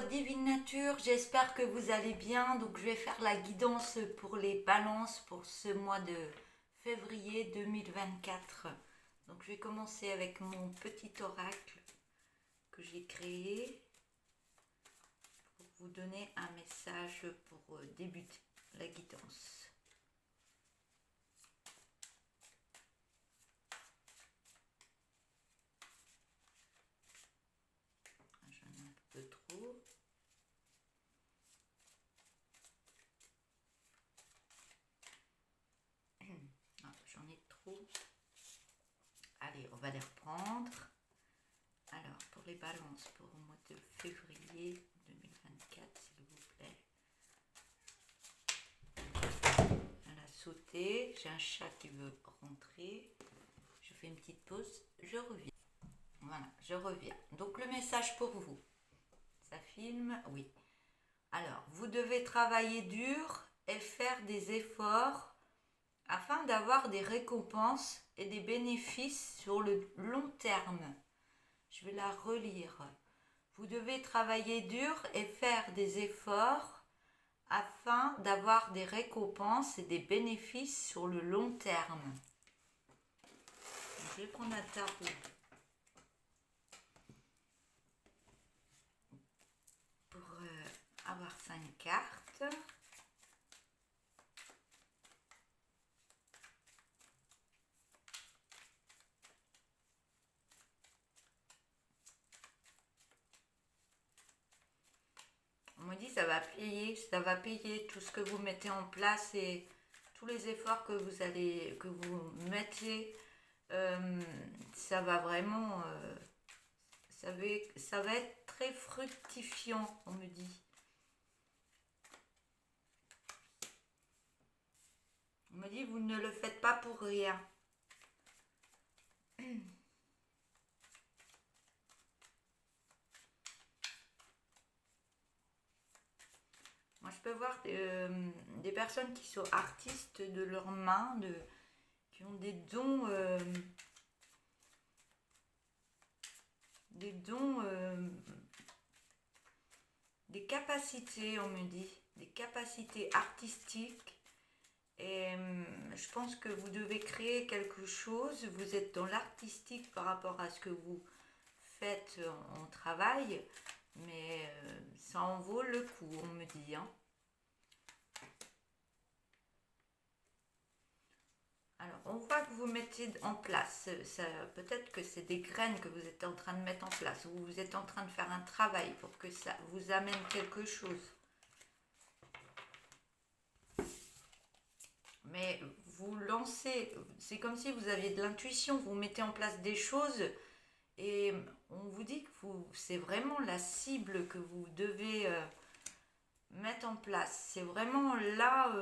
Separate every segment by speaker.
Speaker 1: Divine Nature, j'espère que vous allez bien. Donc je vais faire la guidance pour les balances pour ce mois de février 2024. Donc je vais commencer avec mon petit oracle que j'ai créé pour vous donner un message pour débuter la guidance. J'en ai un peu trop. J'en ai trop. Allez, on va les reprendre. Alors, pour les balances pour le mois de février 2024, s'il vous plaît. Elle a sauté. J'ai un chat qui veut rentrer. Je fais une petite pause. Je reviens. Voilà, je reviens. Donc, le message pour vous. Ça filme? Oui. Alors, vous devez travailler dur et faire des efforts afin d'avoir des récompenses et des bénéfices sur le long terme. Je vais la relire. Vous devez travailler dur et faire des efforts afin d'avoir des récompenses et des bénéfices sur le long terme. Je vais prendre un tarot pour avoir 5 cartes. On me dit ça va payer tout ce que vous mettez en place et tous les efforts que vous mettez, ça va vraiment, ça va être très fructifiant, on me dit. On me dit vous ne le faites pas pour rien. Moi, je peux voir des personnes qui sont artistes de leurs mains, qui ont des capacités, on me dit, des capacités artistiques. Et je pense que vous devez créer quelque chose. Vous êtes dans l'artistique par rapport à ce que vous faites en travail. Mais ça en vaut le coup, on me dit. Hein. Alors, on voit que vous mettez en place. Peut-être que c'est des graines que vous êtes en train de mettre en place. Ou vous êtes en train de faire un travail pour que ça vous amène quelque chose. Mais vous lancez, c'est comme si vous aviez de l'intuition, vous mettez en place des choses et on vous dit que c'est vraiment la cible que vous devez mettre en place. C'est vraiment là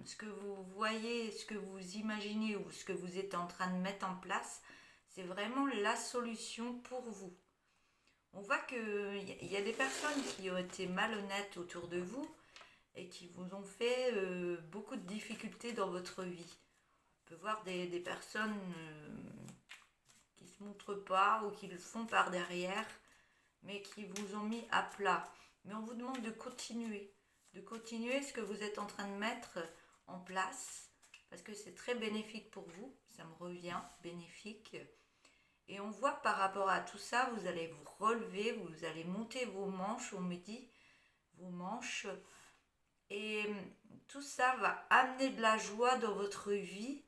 Speaker 1: ce que vous voyez, ce que vous imaginez ou ce que vous êtes en train de mettre en place. C'est vraiment la solution pour vous. On voit qu'il y a des personnes qui ont été malhonnêtes autour de vous et qui vous ont fait beaucoup de difficultés dans votre vie. On peut voir des personnes qui ne se montrent pas ou qui le font par derrière, mais qui vous ont mis à plat. Mais on vous demande de continuer ce que vous êtes en train de mettre en place, parce que c'est très bénéfique pour vous, ça me revient, bénéfique. Et on voit par rapport à tout ça, vous allez vous relever, vous allez monter vos manches, on me dit, vos manches. Et tout ça va amener de la joie dans votre vie,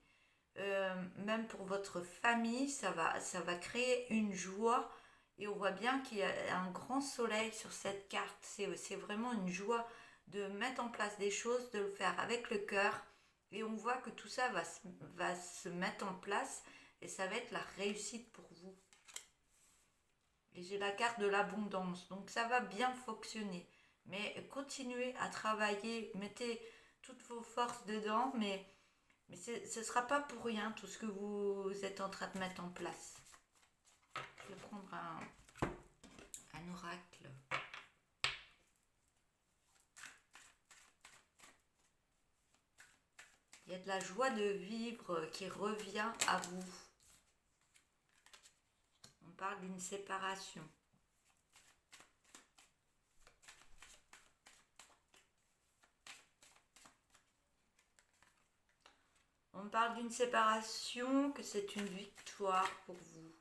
Speaker 1: même pour votre famille, ça va créer une joie. Et on voit bien qu'il y a un grand soleil sur cette carte. C'est vraiment une joie de mettre en place des choses, de le faire avec le cœur. Et on voit que tout ça va se mettre en place et ça va être la réussite pour vous. Et j'ai la carte de l'abondance, donc ça va bien fonctionner. Mais continuez à travailler, mettez toutes vos forces dedans, mais ce ne sera pas pour rien tout ce que vous êtes en train de mettre en place. Je vais prendre un oracle. Il y a de la joie de vivre qui revient à vous. On parle d'une séparation. On parle d'une séparation, que c'est une victoire pour vous.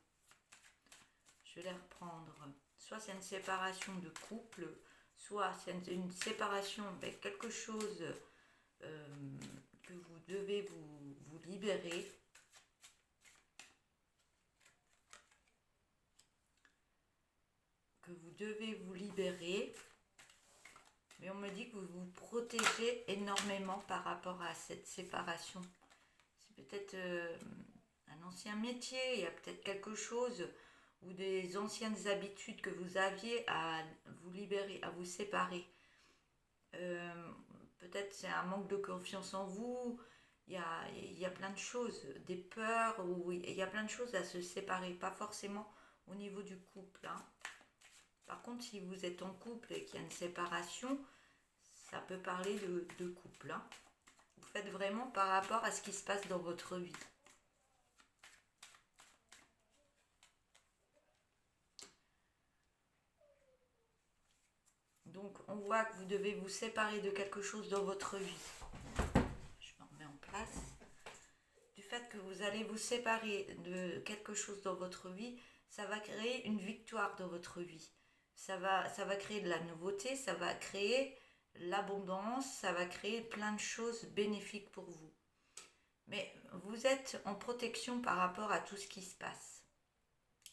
Speaker 1: Je vais les reprendre. Soit c'est une séparation de couple, soit c'est une séparation avec quelque chose que vous devez vous libérer. Que vous devez vous libérer. Mais on me dit que vous vous protégez énormément par rapport à cette séparation. C'est peut-être un ancien métier, il y a peut-être quelque chose ou des anciennes habitudes que vous aviez à vous libérer, à vous séparer. Peut-être c'est un manque de confiance en vous, il y a plein de choses, des peurs, ou il y a plein de choses à se séparer, pas forcément au niveau du couple. Hein. Par contre, si vous êtes en couple et qu'il y a une séparation, ça peut parler de couple. Hein. Vous faites vraiment par rapport à ce qui se passe dans votre vie. Donc, on voit que vous devez vous séparer de quelque chose dans votre vie. Je me remets en place. Du fait que vous allez vous séparer de quelque chose dans votre vie, ça va créer une victoire dans votre vie. Ça va créer de la nouveauté, ça va créer l'abondance, ça va créer plein de choses bénéfiques pour vous. Mais vous êtes en protection par rapport à tout ce qui se passe.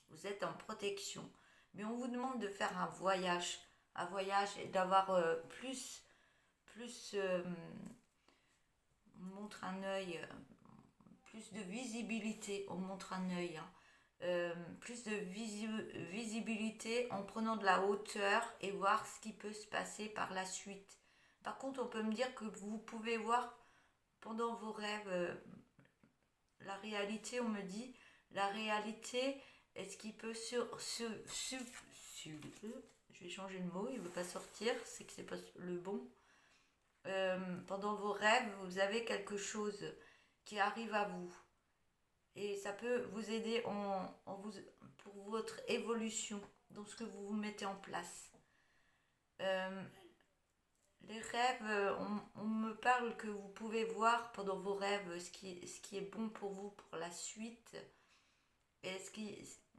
Speaker 1: Vous êtes en protection. Mais on vous demande de faire un voyage et d'avoir plus, on montre un œil, plus de visibilité, on montre un œil, hein. Plus de visibilité en prenant de la hauteur et voir ce qui peut se passer par la suite. Par contre, on peut me dire que vous pouvez voir pendant vos rêves la réalité, on me dit, la réalité, est-ce qu'il peut je vais changer le mot, il ne veut pas sortir, c'est que c'est pas le bon. Pendant vos rêves, vous avez quelque chose qui arrive à vous. Et ça peut vous aider pour votre évolution, dans ce que vous vous mettez en place. Les rêves, on me parle que vous pouvez voir pendant vos rêves ce qui est bon pour vous pour la suite. Et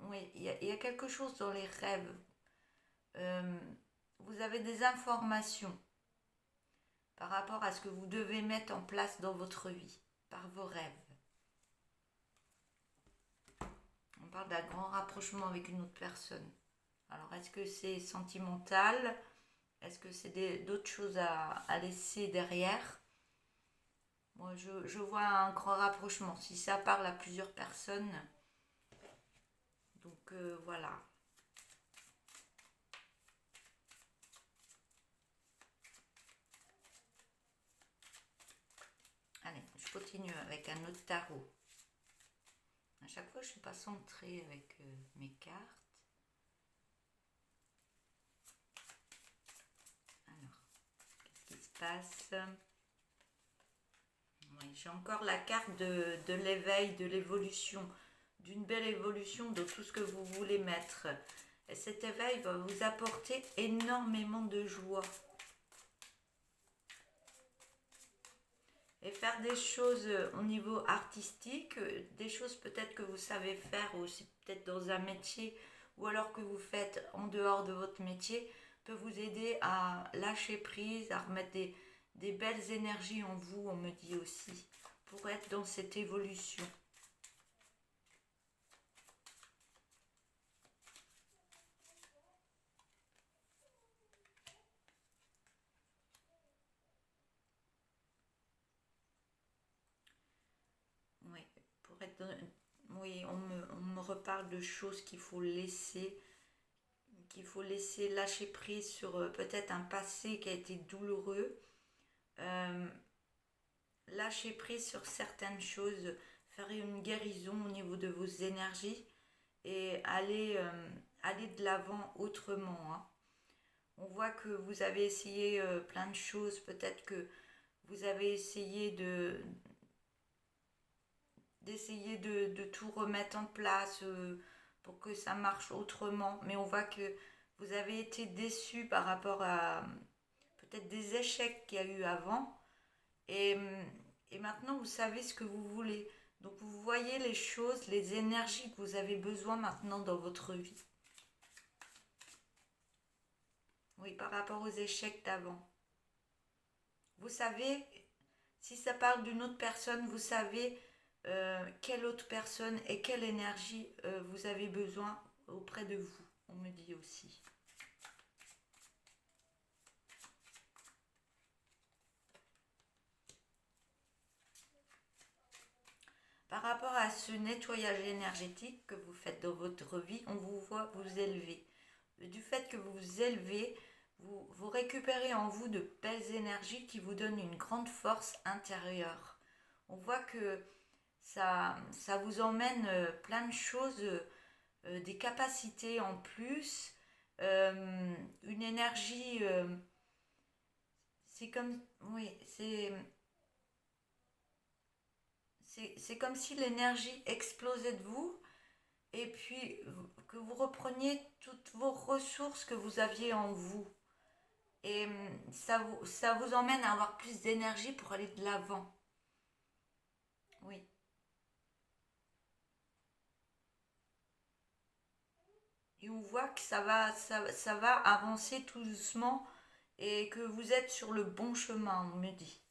Speaker 1: oui, il y a quelque chose dans les rêves. Vous avez des informations par rapport à ce que vous devez mettre en place dans votre vie, par vos rêves. On parle d'un grand rapprochement avec une autre personne. Alors, est-ce que c'est sentimental ? Est-ce que c'est d'autres choses à laisser derrière ? Moi, je vois un grand rapprochement. Si ça parle à plusieurs personnes, donc voilà. Allez, je continue avec un autre tarot. À chaque fois, je ne suis pas centrée avec mes cartes. Alors, qu'est-ce qui se passe ? Oui, j'ai encore la carte de l'éveil, de l'évolution, d'une belle évolution dans tout ce que vous voulez mettre. Et cet éveil va vous apporter énormément de joie. Et faire des choses au niveau artistique, des choses peut-être que vous savez faire, ou c'est peut-être dans un métier, ou alors que vous faites en dehors de votre métier, peut vous aider à lâcher prise, à remettre des belles énergies en vous, on me dit aussi, pour être dans cette évolution. Oui, pour être dans, oui, on me reparle de choses qu'il faut laisser lâcher prise sur peut-être un passé qui a été douloureux. Lâcher prise sur certaines choses, faire une guérison au niveau de vos énergies et aller de l'avant autrement. Hein. On voit que vous avez essayé plein de choses, peut-être que vous avez essayé d'essayer de tout remettre en place pour que ça marche autrement, mais on voit que vous avez été déçu par rapport à peut-être des échecs qu'il y a eu avant, et et maintenant vous savez ce que vous voulez. Donc vous voyez les choses, les énergies que vous avez besoin maintenant dans votre vie. Oui, par rapport aux échecs d'avant. Vous savez, si ça parle d'une autre personne, vous savez quelle autre personne et quelle énergie vous avez besoin auprès de vous, on me dit aussi. Par rapport à ce nettoyage énergétique que vous faites dans votre vie, on vous voit vous élever. Du fait que vous vous élevez, vous récupérez en vous de belles énergies qui vous donnent une grande force intérieure. On voit que ça vous emmène plein de choses, des capacités en plus, une énergie, c'est comme, oui, c'est comme si l'énergie explosait de vous et puis que vous repreniez toutes vos ressources que vous aviez en vous. Et ça vous emmène à avoir plus d'énergie pour aller de l'avant. Oui. Et on voit que ça va avancer tout doucement et que vous êtes sur le bon chemin, on me dit.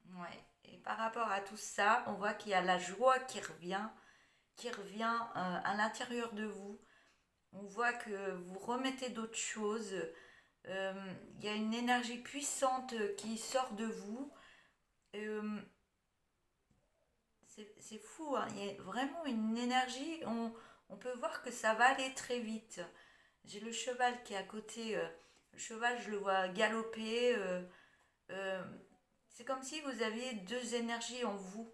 Speaker 1: Ouais. Et par rapport à tout ça, on voit qu'il y a la joie qui revient à l'intérieur de vous. On voit que vous remettez d'autres choses. Il y a une énergie puissante qui sort de vous. Euh, c'est fou, hein. Il y a vraiment une énergie. On peut voir que ça va aller très vite. J'ai le cheval qui est à côté. Le cheval, je le vois galoper. Euh, c'est comme si vous aviez deux énergies en vous.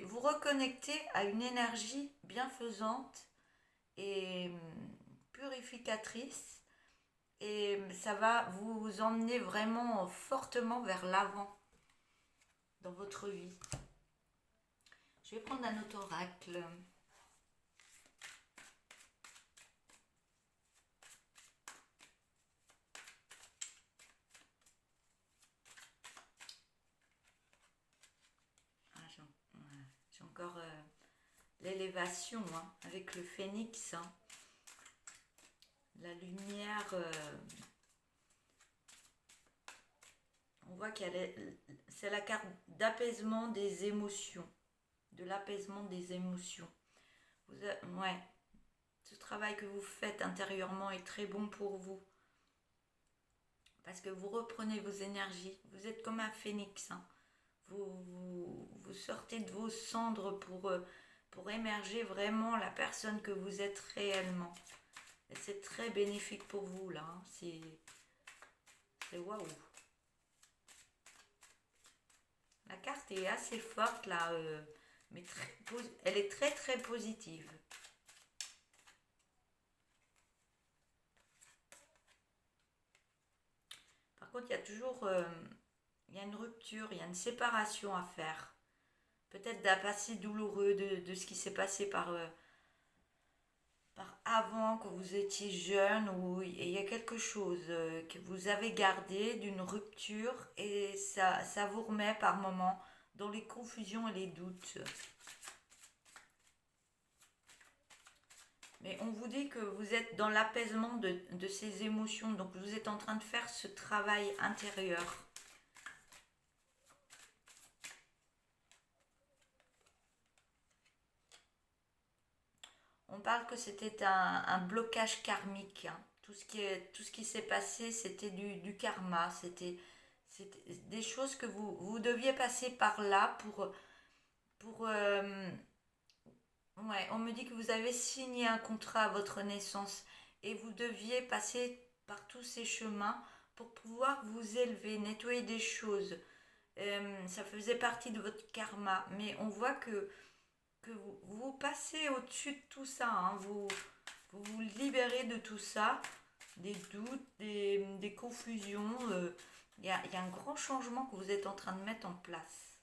Speaker 1: Vous reconnectez à une énergie bienfaisante et purificatrice. Et ça va vous emmener vraiment fortement vers l'avant dans votre vie. Je vais prendre un autre oracle. Ah, j'ai encore l'élévation, hein, avec le phénix. Hein. La lumière, on voit c'est la carte d'apaisement des émotions, de l'apaisement des émotions. Ouais, ce travail que vous faites intérieurement est très bon pour vous. Parce que vous reprenez vos énergies. Vous êtes comme un phénix. Hein. Vous sortez de vos cendres pour émerger vraiment la personne que vous êtes réellement. Et c'est très bénéfique pour vous là. Hein. C'est waouh. La carte est assez forte là, mais elle est très très positive. Par contre, il y a toujours il y a une rupture, il y a une séparation à faire. Peut-être d'un passé douloureux de ce qui s'est passé par avant, quand vous étiez jeune, ou il y a quelque chose que vous avez gardé d'une rupture et ça vous remet par moments dans les confusions et les doutes. Mais on vous dit que vous êtes dans l'apaisement de ces émotions, donc vous êtes en train de faire ce travail intérieur. On parle que c'était un blocage karmique. Hein. Tout ce qui s'est passé, c'était du karma. C'était des choses que vous deviez passer par là pour ouais, on me dit que vous avez signé un contrat à votre naissance et vous deviez passer par tous ces chemins pour pouvoir vous élever, nettoyer des choses. Ça faisait partie de votre karma, mais on voit que vous passez au-dessus de tout ça, hein. Vous libérez de tout ça, des doutes, des confusions. Il y a un grand changement que vous êtes en train de mettre en place.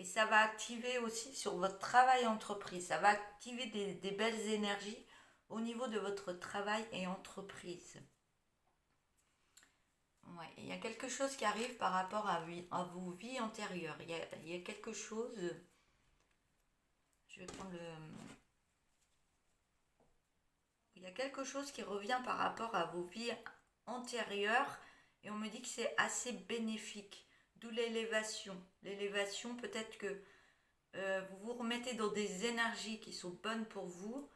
Speaker 1: Et ça va activer aussi sur votre travail entreprise. Ça va activer des belles énergies au niveau de votre travail et entreprise. Ouais, il y a quelque chose qui arrive par rapport à vos vies antérieures. Il y a quelque chose. Je vais prendre le. Il y a quelque chose qui revient par rapport à vos vies antérieures et on me dit que c'est assez bénéfique. D'où l'élévation. L'élévation, peut-être que vous vous remettez dans des énergies qui sont bonnes pour vous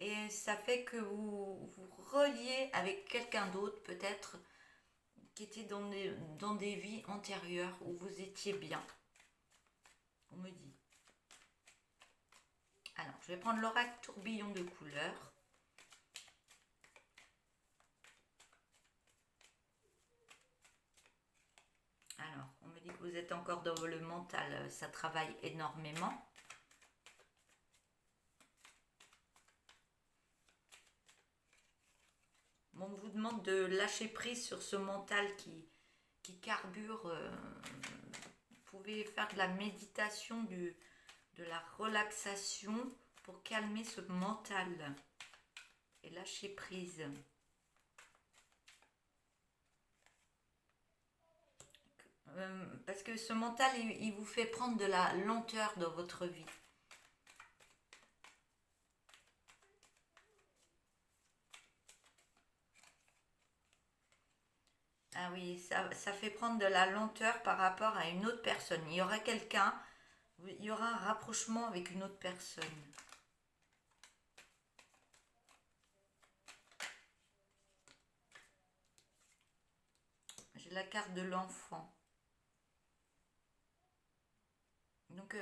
Speaker 1: et ça fait que vous vous reliez avec quelqu'un d'autre, peut-être qui était dans des vies antérieures où vous étiez bien. On me dit. Alors, je vais prendre l'oracle tourbillon de couleurs. Alors, on me dit que vous êtes encore dans le mental, ça travaille énormément. On vous demande de lâcher prise sur ce mental qui carbure. Vous pouvez faire de la méditation, de la relaxation pour calmer ce mental et lâcher prise. Parce que ce mental, il vous fait prendre de la lenteur dans votre vie. Ah oui, ça fait prendre de la lenteur par rapport à une autre personne. Il y aura quelqu'un, il y aura un rapprochement avec une autre personne. J'ai la carte de l'enfant. Donc,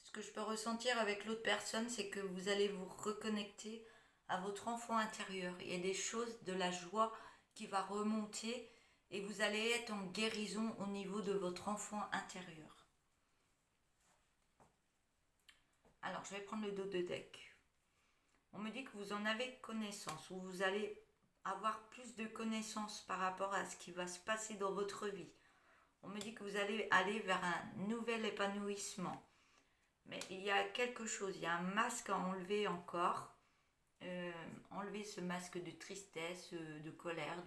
Speaker 1: ce que je peux ressentir avec l'autre personne, c'est que vous allez vous reconnecter à votre enfant intérieur. Il y a des choses, de la joie qui va remonter et vous allez être en guérison au niveau de votre enfant intérieur. Alors, je vais prendre le dos de deck. On me dit que vous en avez connaissance, ou vous allez avoir plus de connaissances par rapport à ce qui va se passer dans votre vie. On me dit que vous allez aller vers un nouvel épanouissement. Mais il y a quelque chose, il y a un masque à enlever encore. Enlever ce masque de tristesse, de colère.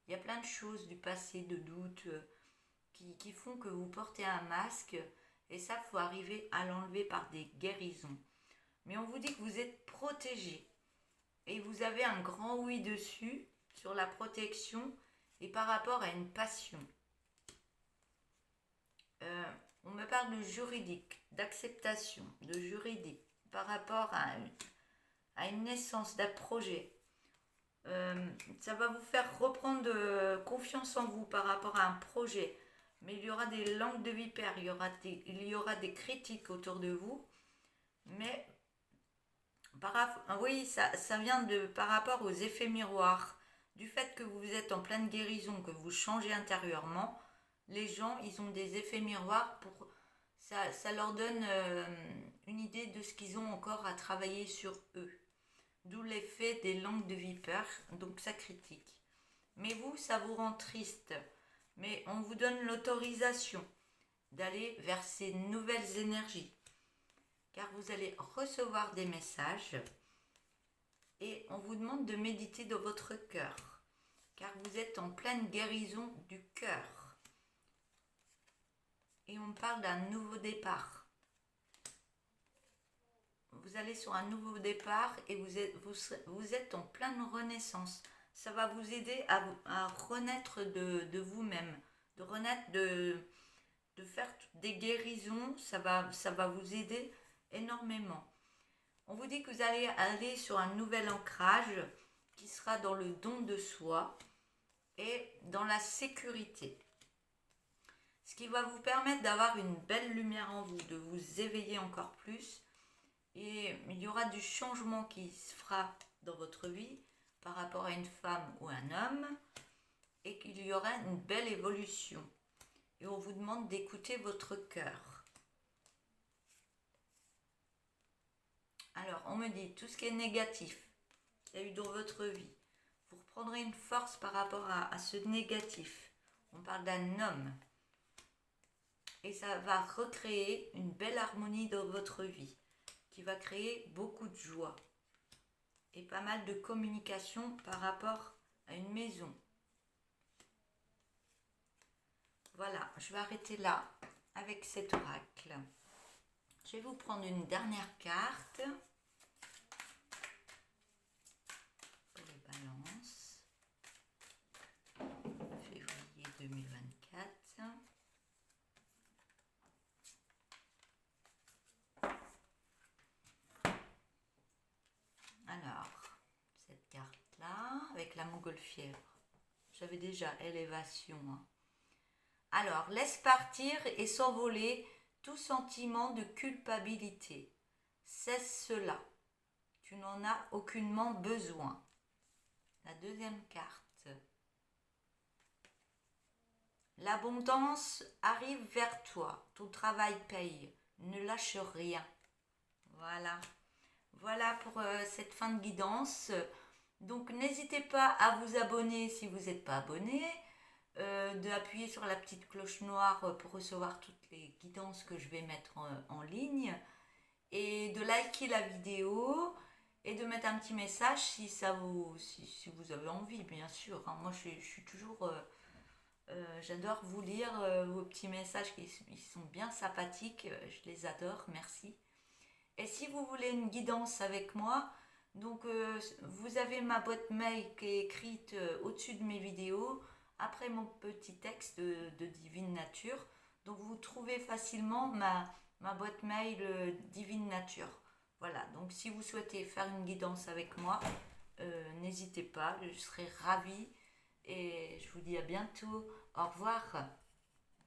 Speaker 1: Il y a plein de choses du passé, de doute, qui font que vous portez un masque. Et ça, il faut arriver à l'enlever par des guérisons. Mais on vous dit que vous êtes protégé. Et vous avez un grand oui dessus, sur la protection et par rapport à une passion. On me parle de juridique, d'acceptation, de juridique, par rapport à une naissance, d'un projet. Ça va vous faire reprendre confiance en vous par rapport à un projet. Mais il y aura des langues de vipère, il y aura des critiques autour de vous. Mais oui, ça vient par rapport aux effets miroirs. Du fait que vous êtes en pleine guérison, que vous changez intérieurement, les gens, ils ont des effets miroirs pour ça leur donne une idée de ce qu'ils ont encore à travailler sur eux. D'où l'effet des langues de vipère, donc ça critique. Mais vous, ça vous rend triste. Mais on vous donne l'autorisation d'aller vers ces nouvelles énergies. Car vous allez recevoir des messages et on vous demande de méditer dans votre cœur. Car vous êtes en pleine guérison du cœur. Et on parle d'un nouveau départ. Vous allez sur un nouveau départ et vous êtes en pleine renaissance. Ça va vous aider à renaître de vous-même, de renaître, de faire des guérisons. Ça va vous aider énormément. On vous dit que vous allez aller sur un nouvel ancrage qui sera dans le don de soi et dans la sécurité. Ce qui va vous permettre d'avoir une belle lumière en vous, de vous éveiller encore plus. Et il y aura du changement qui se fera dans votre vie par rapport à une femme ou un homme et qu'il y aura une belle évolution. Et on vous demande d'écouter votre cœur. Alors, on me dit tout ce qui est négatif qu'il y a eu dans votre vie. Vous reprendrez une force par rapport à ce négatif. On parle d'un homme. et ça va recréer une belle harmonie dans votre vie qui va créer beaucoup de joie et pas mal de communication par rapport à une maison. Voilà, je vais arrêter là avec cet oracle. Je vais vous prendre une dernière carte pour les balances. Février 2024. Alors, cette carte-là, avec la montgolfière. J'avais déjà élévation. Alors, laisse partir et s'envoler tout sentiment de culpabilité. Cesse cela. Tu n'en as aucunement besoin. La deuxième carte. L'abondance arrive vers toi. Ton travail paye. Ne lâche rien. Voilà. Voilà pour cette fin de guidance. Donc, n'hésitez pas à vous abonner si vous n'êtes pas abonné. D'appuyer sur la petite cloche noire pour recevoir toutes les guidances que je vais mettre en ligne et de liker la vidéo et de mettre un petit message si vous avez envie, bien sûr. Moi je suis toujours j'adore vous lire vos petits messages ils sont bien sympathiques, je les adore, merci. Et si vous voulez une guidance avec moi, donc vous avez ma boîte mail qui est écrite au-dessus de mes vidéos après mon petit texte de Divine Nature. Donc vous trouvez facilement ma boîte mail Divine Nature. Voilà, donc si vous souhaitez faire une guidance avec moi, n'hésitez pas, je serai ravie et je vous dis à bientôt. Au revoir.